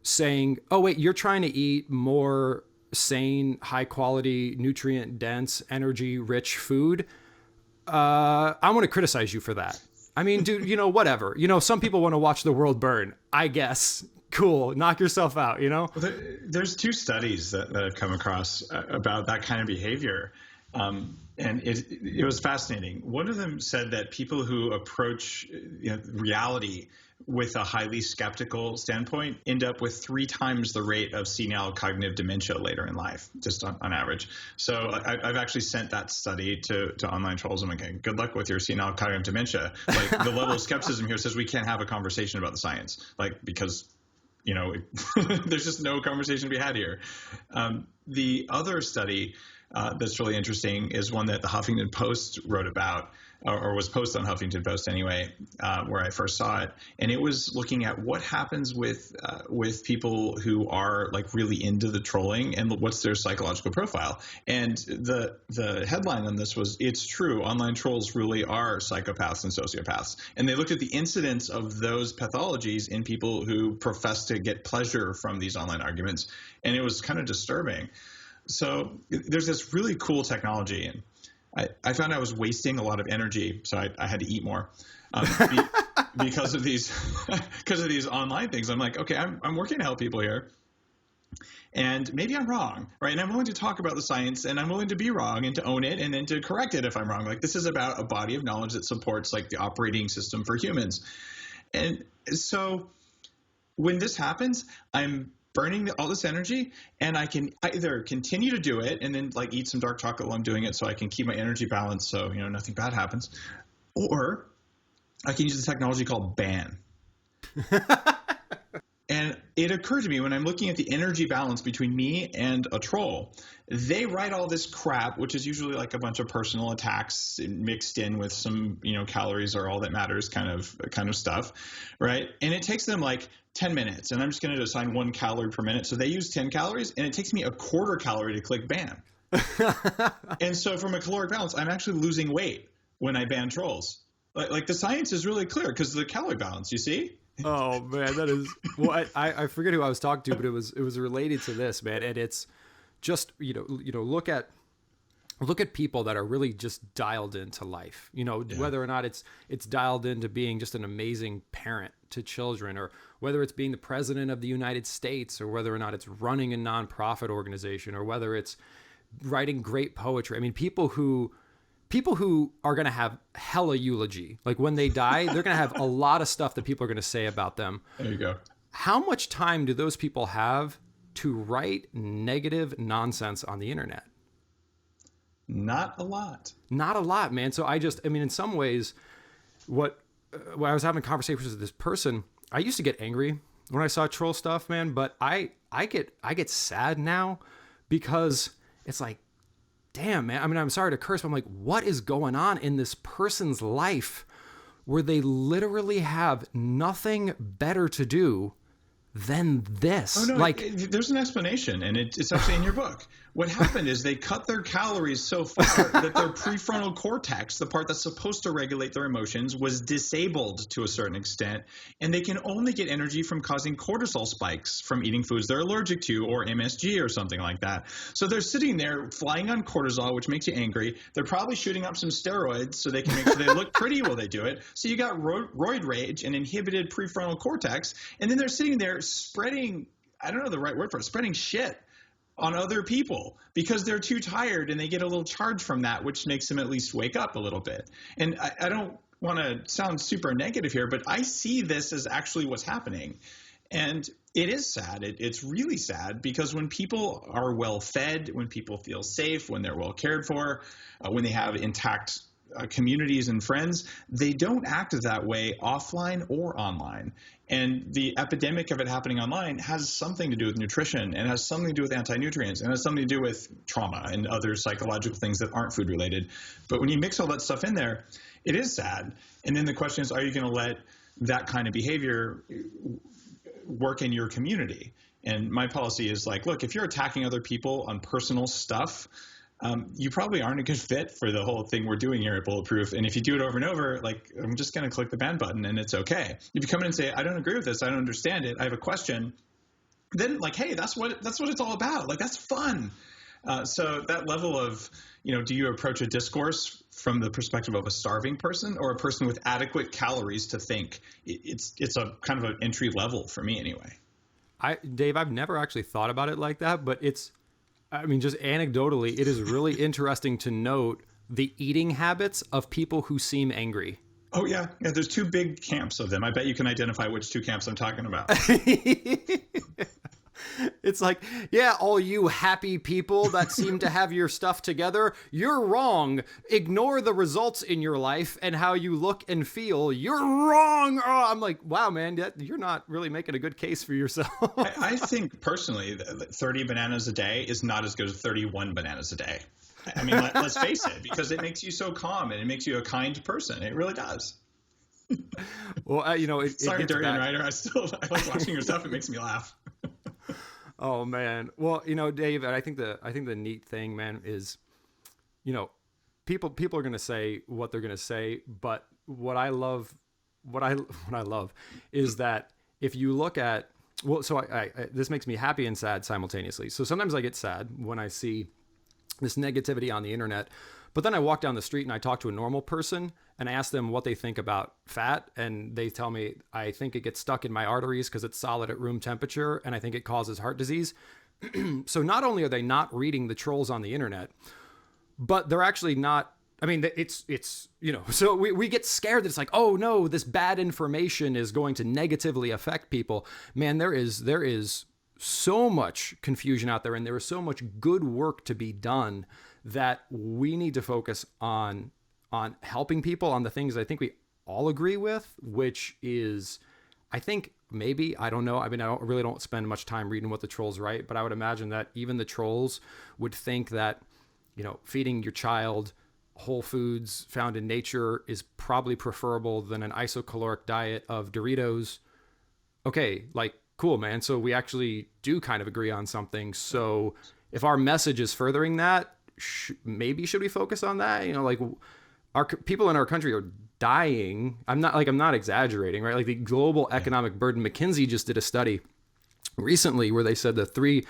C: saying, oh wait, you're trying to eat more sane, high quality, nutrient dense, energy rich food. I want to criticize you for that. Dude, whatever, some people want to watch the world burn, I guess. Cool. Knock yourself out, Well,
A: there's 2 studies that I've come across about that kind of behavior. And it was fascinating. One of them said that people who approach reality with a highly skeptical standpoint end up with 3 times the rate of senile cognitive dementia later in life, just on average. So I've actually sent that study to online trolls. I'm like, good luck with your senile cognitive dementia. Like, the level of skepticism here says we can't have a conversation about the science, because there's just no conversation to be had here. The other study that's really interesting is one that the Huffington Post wrote about, or was posted on Huffington Post anyway, where I first saw it. And it was looking at what happens with people who are like really into the trolling and what's their psychological profile. And the headline on this was, it's true, online trolls really are psychopaths and sociopaths. And they looked at the incidence of those pathologies in people who profess to get pleasure from these online arguments. And it was kind of disturbing. So there's this really cool technology, and I found I was wasting a lot of energy, so I had to eat more because of these online things. I'm like, okay, I'm working to help people here, and maybe I'm wrong, right? And I'm willing to talk about the science, and I'm willing to be wrong and to own it and then to correct it if I'm wrong. Like, this is about a body of knowledge that supports like the operating system for humans. And so when this happens, I'm burning all this energy, and I can either continue to do it and then like eat some dark chocolate while I'm doing it so I can keep my energy balanced so nothing bad happens, or I can use the technology called ban. And it occurred to me when I'm looking at the energy balance between me and a troll, they write all this crap, which is usually like a bunch of personal attacks mixed in with some, calories are all that matters kind of stuff, right? And it takes them like 10 minutes, and I'm just going to assign 1 calorie per minute. So they use 10 calories, and it takes me a quarter calorie to click ban. And so from a caloric balance, I'm actually losing weight when I ban trolls. Like the science is really clear because of the calorie balance, you see?
C: Oh man, that is, well, I forget who I was talking to, but it was related to this, man. And it's just, look at people that are really just dialed into life, whether or not it's dialed into being just an amazing parent to children, or whether it's being the president of the United States, or whether or not it's running a nonprofit organization, or whether it's writing great poetry. I mean, people who are going to have hella eulogy. Like when they die, they're going to have a lot of stuff that people are going to say about them.
A: There you go.
C: How much time do those people have to write negative nonsense on the internet?
A: Not a lot.
C: Not a lot, man. So in some ways, when I was having conversations with this person, I used to get angry when I saw troll stuff, man. But I get sad now because it's like, damn, man. I mean, I'm sorry to curse, but I'm like, what is going on in this person's life where they literally have nothing better to do than this?
A: Oh, no, there's an explanation, and it's actually in your book. What happened is they cut their calories so far that their prefrontal cortex, the part that's supposed to regulate their emotions, was disabled to a certain extent, and they can only get energy from causing cortisol spikes from eating foods they're allergic to, or MSG or something like that. So they're sitting there flying on cortisol, which makes you angry. They're probably shooting up some steroids so they can make sure they look pretty while they do it. So you got roid rage and inhibited prefrontal cortex, and then they're sitting there spreading, I don't know the right word for it, spreading shit on other people because they're too tired, and they get a little charge from that, which makes them at least wake up a little bit. And I don't want to sound super negative here, but I see this as actually what's happening. And it is sad. It's really sad because when people are well fed, when people feel safe, when they're well cared for, when they have intact communities and friends, they don't act that way offline or online. And the epidemic of it happening online has something to do with nutrition, and has something to do with anti-nutrients, and has something to do with trauma and other psychological things that aren't food related. But when you mix all that stuff in there, it is sad. And then the question is, are you going to let that kind of behavior work in your community? And my policy is like, look, if you're attacking other people on personal stuff, you probably aren't a good fit for the whole thing we're doing here at Bulletproof. And if you do it over and over, like, I'm just going to click the ban button and it's okay. If you come in and say, I don't agree with this, I don't understand it, I have a question, then like, hey, that's what it's all about. Like, that's fun. So that level of, do you approach a discourse from the perspective of a starving person or a person with adequate calories to think? It's a kind of an entry level for me anyway.
C: Dave, I've never actually thought about it like that, but just anecdotally, it is really interesting to note the eating habits of people who seem angry.
A: Oh, yeah. Yeah, there's 2 big camps of them. I bet you can identify which 2 camps I'm talking about.
C: It's like, yeah, all you happy people that seem to have your stuff together, you're wrong. Ignore the results in your life and how you look and feel. You're wrong. Oh, I'm like, wow, man, you're not really making a good case for yourself.
A: I think personally, 30 bananas a day is not as good as 31 bananas a day. I mean, let's face it, because it makes you so calm and it makes you a kind person. It really does.
C: Well,
A: sorry, Durian Ryder. I like watching your stuff. It makes me laugh.
C: Oh man. Well, Dave, I think the neat thing, man, is, people are going to say what they're going to say, but what I love is that if you look at, well, so I this makes me happy and sad simultaneously. So sometimes I get sad when I see this negativity on the internet, but then I walk down the street and I talk to a normal person and I ask them what they think about fat. And they tell me, I think it gets stuck in my arteries because it's solid at room temperature. And I think it causes heart disease. So not only are they not reading the trolls on the internet, but they're actually not, I mean, it's so we get scared that it's like, oh no, this bad information is going to negatively affect people. Man, there is so much confusion out there, and there is so much good work to be done that we need to focus on helping people on the things I think we all agree with, which is I think maybe, I don't know. I mean, really don't spend much time reading what the trolls write, but I would imagine that even the trolls would think that, feeding your child whole foods found in nature is probably preferable than an isocaloric diet of Doritos. Okay, like, cool, man. So we actually do kind of agree on something. So if our message is furthering that, maybe should we focus on that? Like, our people in our country are dying. I'm not exaggerating, right? Like, the global economic burden. McKinsey just did a study recently where they said the three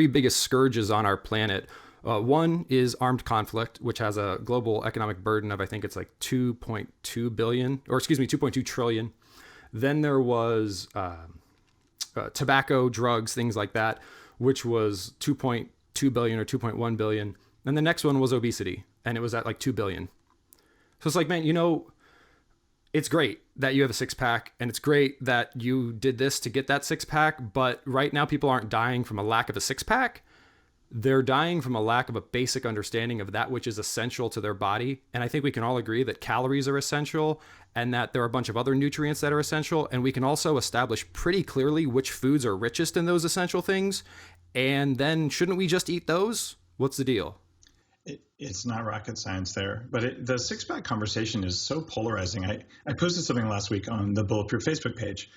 C: biggest scourges on our planet. One is armed conflict, which has a global economic burden of, I think it's like 2.2 trillion. Then there was tobacco, drugs, things like that, which was 2.2 billion or 2.1 billion. And the next one was obesity, and it was at like 2 billion. So it's like, man, it's great that you have a six-pack, and it's great that you did this to get that six-pack, but right now people aren't dying from a lack of a six-pack. They're dying from a lack of a basic understanding of that which is essential to their body. And I think we can all agree that calories are essential and that there are a bunch of other nutrients that are essential. And we can also establish pretty clearly which foods are richest in those essential things. And then shouldn't we just eat those? What's the deal?
A: It's not rocket science there, but the six-pack conversation is so polarizing. I posted something last week on the Bulletproof Facebook page,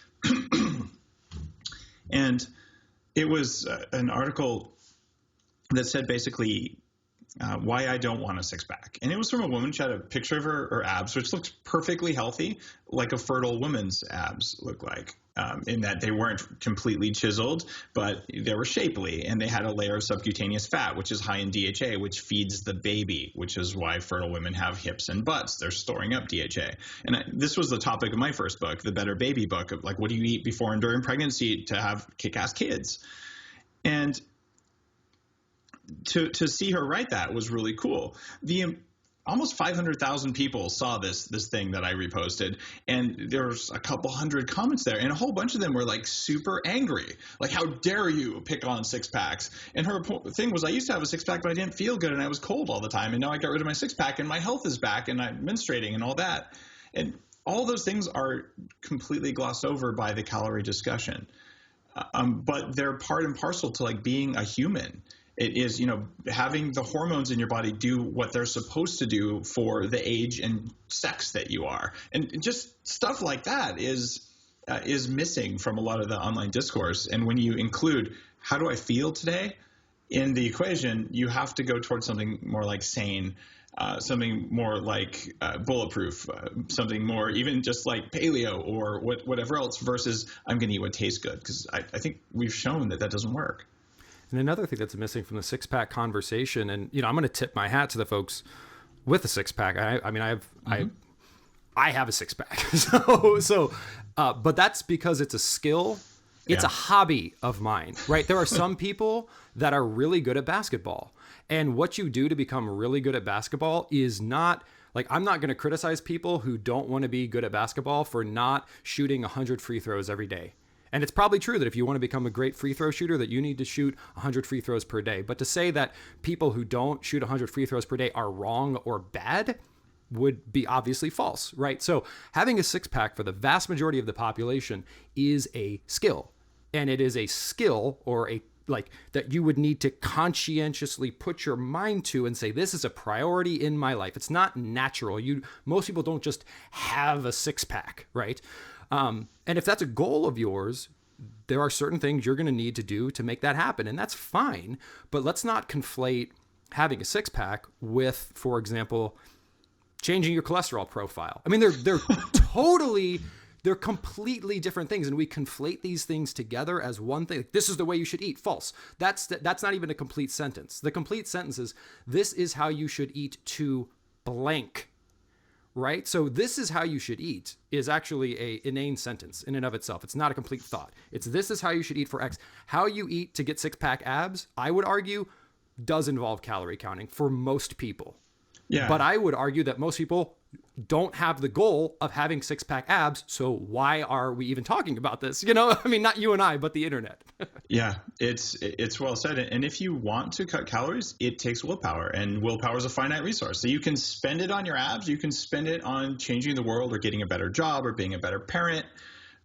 A: and it was an article that said basically why I don't want a six-pack. And it was from a woman. She had a picture of her abs, which looked perfectly healthy, like a fertile woman's abs look like, in that they weren't completely chiseled, but they were shapely, and they had a layer of subcutaneous fat, which is high in DHA, which feeds the baby, which is why fertile women have hips and butts. They're storing up DHA. And this was the topic of my first book, the Better Baby book, of like, what do you eat before and during pregnancy to have kick-ass kids? And to see her write that was really cool. The almost 500,000 people saw this thing that I reposted, and there was a couple hundred comments there, and a whole bunch of them were like super angry, like, how dare you pick on six packs? And her thing was, I used to have a six pack, but I didn't feel good, and I was cold all the time, and now I got rid of my six pack, and my health is back, and I'm menstruating and all that. And all those things are completely glossed over by the calorie discussion, but they're part and parcel to like being a human. It is, having the hormones in your body do what they're supposed to do for the age and sex that you are. And just stuff like that is missing from a lot of the online discourse. And when you include, how do I feel today in the equation, you have to go towards something more like SANE, something more like Bulletproof, something more even just like paleo or whatever else, versus I'm going to eat what tastes good. Because I think we've shown that doesn't work.
C: And another thing that's missing from the six-pack conversation, and I'm going to tip my hat to the folks with a six-pack. I have a six-pack, but that's because it's a skill. It's a hobby of mine, right? There are some people that are really good at basketball, and what you do to become really good at basketball is not like, I'm not going to criticize people who don't want to be good at basketball for not shooting 100 free throws every day. And it's probably true that if you want to become a great free throw shooter, that you need to shoot 100 free throws per day. But to say that people who don't shoot 100 free throws per day are wrong or bad would be obviously false, right? So having a six-pack for the vast majority of the population is a skill. And it is a skill that you would need to conscientiously put your mind to and say, this is a priority in my life. It's not natural. Most people don't just have a six-pack, right? And if that's a goal of yours, there are certain things you're going to need to do to make that happen. And that's fine. But let's not conflate having a six-pack with, for example, changing your cholesterol profile. I mean, they're completely different things. And we conflate these things together as one thing. This is the way you should eat. False. That's not even a complete sentence. The complete sentence is, this is how you should eat to blank. Right? So this is how you should eat is actually a inane sentence in and of itself. It's not a complete thought. It's, this is how you should eat for X. How you eat to get six-pack abs, I would argue, does involve calorie counting for most people. Yeah. But I would argue that most people don't have the goal of having six-pack abs. So why are we even talking about this? I mean, not you and I, but the internet.
A: Yeah, it's well said. And if you want to cut calories, it takes willpower, and willpower is a finite resource. So you can spend it on your abs. You can spend it on changing the world or getting a better job or being a better parent.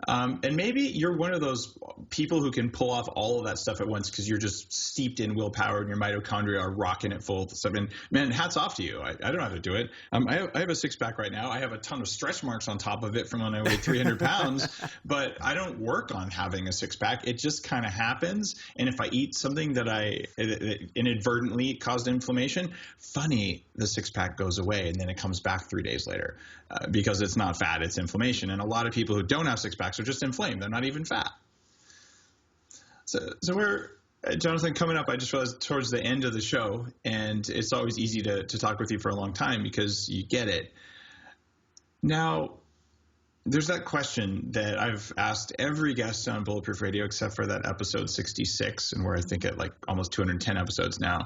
A: And maybe you're one of those people who can pull off all of that stuff at once because you're just steeped in willpower and your mitochondria are rocking it full of stuff. And man, hats off to you. I don't know how to do it. I have a six pack right now. I have a ton of stretch marks on top of it from when I weighed 300 pounds, but I don't work on having a six pack. It just kind of happens. And if I eat something that that inadvertently caused inflammation, funny, the six pack goes away and then it comes back 3 days later because it's not fat, it's inflammation. And a lot of people who don't have six packs are just inflamed. They're not even fat. So we're, Jonathan, coming up, I just realized towards the end of the show, and it's always easy to talk with you for a long time because you get it. Now, there's that question that I've asked every guest on Bulletproof Radio except for that episode 66, and we're I think at like almost 210 episodes now.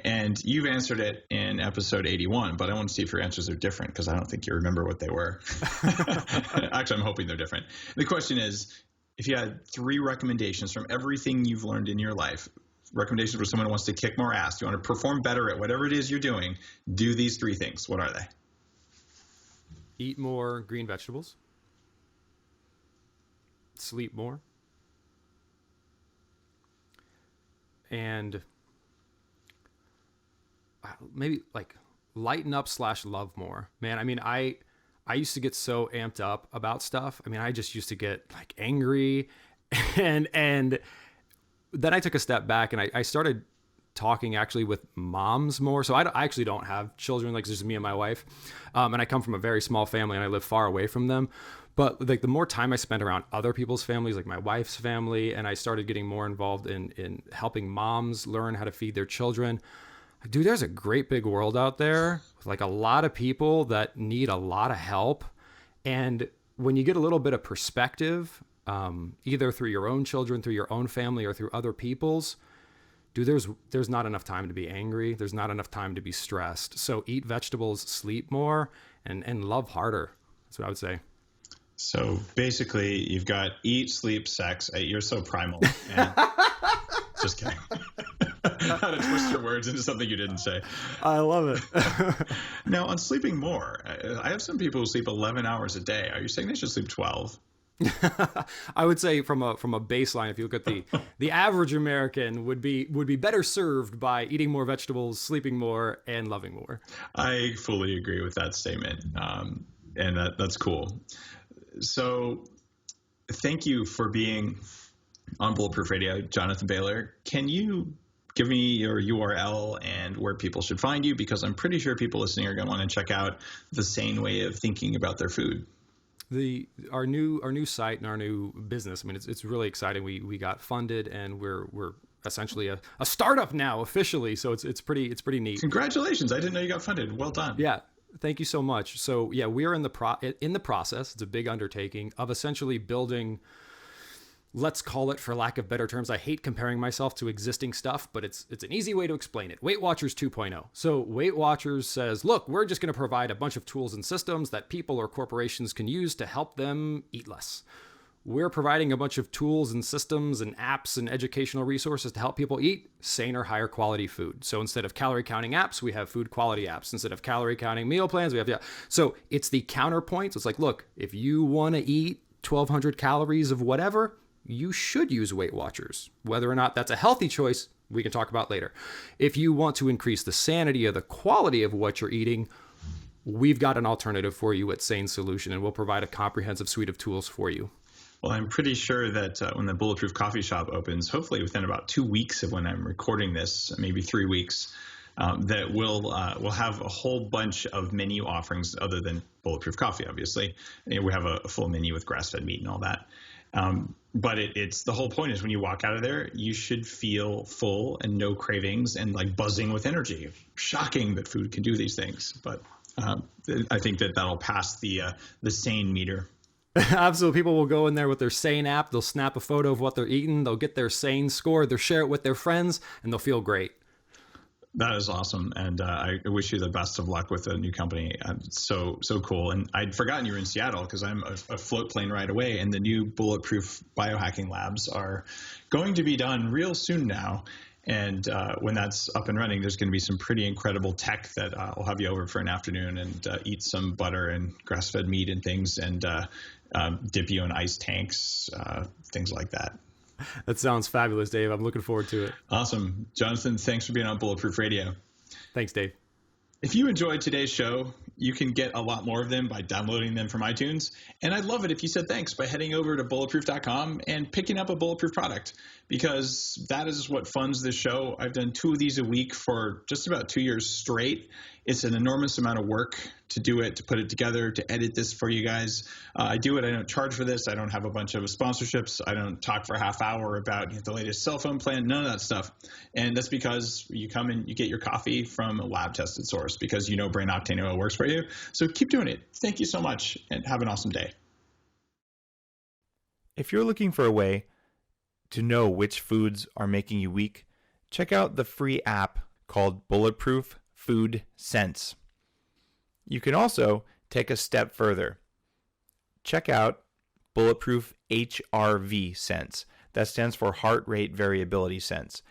A: And you've answered it in episode 81, but I want to see if your answers are different because I don't think you remember what they were. Actually, I'm hoping they're different. The question is, if you had 3 recommendations from everything you've learned in your life, recommendations for someone who wants to kick more ass, you want to perform better at whatever it is you're doing, do these 3 things. What are they?
C: Eat more green vegetables. Sleep more. And maybe like lighten up / love more. Man, I mean, I used to get so amped up about stuff. I mean, I just used to get like angry and then I took a step back and I started talking actually with moms more. So I actually don't have children, like it's just me and my wife. And I come from a very small family and I live far away from them. But like the more time I spent around other people's families, like my wife's family, and I started getting more involved in helping moms learn how to feed their children. Dude, there's a great big world out there with like a lot of people that need a lot of help. And when you get a little bit of perspective, either through your own children, through your own family, or through other people's, dude, there's not enough time to be angry. There's not enough time to be stressed. So eat vegetables, sleep more, and love harder. That's what I would say.
A: So basically, you've got eat, sleep, sex. You're so primal. And just kidding. How to twist your words into something you didn't say.
C: I love it.
A: Now, on sleeping more, I have some people who sleep 11 hours a day. Are you saying they should sleep 12?
C: I would say from a baseline, if you look at the average American would be better served by eating more vegetables, sleeping more, and loving more. I
A: fully agree with that statement, and that's cool. So, thank you for being on Bulletproof Radio, Jonathan Baylor. Can you give me your URL and where people should find you? Because I'm pretty sure people listening are going to want to check out the SANE way of thinking about their food. Our new site and our new business. I mean, it's really exciting. We got funded and we're essentially a startup now officially. So it's pretty neat. Congratulations! I didn't know you got funded. Well done. Yeah. Thank you so much. So yeah, we are in the process. It's a big undertaking of essentially building, let's call it, for lack of better terms, I hate comparing myself to existing stuff, but it's an easy way to explain it. Weight Watchers 2.0. So Weight Watchers says, look, we're just going to provide a bunch of tools and systems that people or corporations can use to help them eat less. We're providing a bunch of tools and systems and apps and educational resources to help people eat saner, higher quality food. So instead of calorie counting apps, we have food quality apps. Instead of calorie counting meal plans, we have, So it's the counterpoint. So it's like, look, if you want to eat 1,200 calories of whatever, you should use Weight Watchers. Whether or not that's a healthy choice, we can talk about later. If you want to increase the sanity or the quality of what you're eating, we've got an alternative for you at SANE Solution, and we'll provide a comprehensive suite of tools for you. Well, I'm pretty sure that when the Bulletproof Coffee Shop opens, hopefully within about 2 weeks of when I'm recording this, maybe 3 weeks, that we'll have a whole bunch of menu offerings other than Bulletproof Coffee, obviously. We have a full menu with grass-fed meat and all that. But it's the whole point is when you walk out of there, you should feel full and no cravings and like buzzing with energy. Shocking that food can do these things, but I think that'll pass the SANE meter. Absolutely. People will go in there with their SANE app. They'll snap a photo of what they're eating. They'll get their SANE score. They'll share it with their friends, and they'll feel great. That is awesome, and I wish you the best of luck with the new company. It's so cool. And I'd forgotten you were in Seattle because I'm a float plane ride away, and the new Bulletproof biohacking labs are going to be done real soon now. And when that's up and running, there's going to be some pretty incredible tech that will have you over for an afternoon and eat some butter and grass-fed meat and things, and dip you in ice tanks, things like that.
C: That sounds fabulous, Dave. I'm looking forward to it.
A: Awesome. Jonathan, thanks for being on Bulletproof Radio.
C: Thanks, Dave.
A: If you enjoyed today's show, you can get a lot more of them by downloading them from iTunes. And I'd love it if you said thanks by heading over to bulletproof.com and picking up a Bulletproof product, because that is what funds this show. I've done 2 of these a week for just about 2 years straight. It's an enormous amount of work to do it, to put it together, to edit this for you guys. I do it. I don't charge for this. I don't have a bunch of sponsorships. I don't talk for a half hour about the latest cell phone plan, none of that stuff. And that's because you come and you get your coffee from a lab-tested source, because Brain Octane Oil works for you. So keep doing it. Thank you so much, and have an awesome day.
B: If you're looking for a way to know which foods are making you weak, check out the free app called Bulletproof Food Sense. You can also take a step further. Check out Bulletproof HRV Sense. That stands for Heart Rate Variability Sense.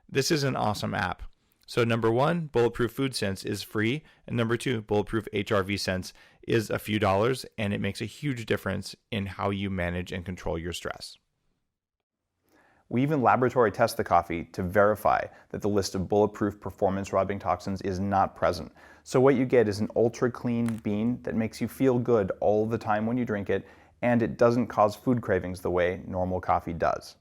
B: This is an awesome app. So number 1, Bulletproof Food Sense is free, and number 2, Bulletproof HRV Sense is a few dollars, and it makes a huge difference in how you manage and control your stress. We even laboratory test the coffee to verify that the list of bulletproof performance-robbing toxins is not present. So what you get is an ultra-clean bean that makes you feel good all the time when you drink it, and it doesn't cause food cravings the way normal coffee does.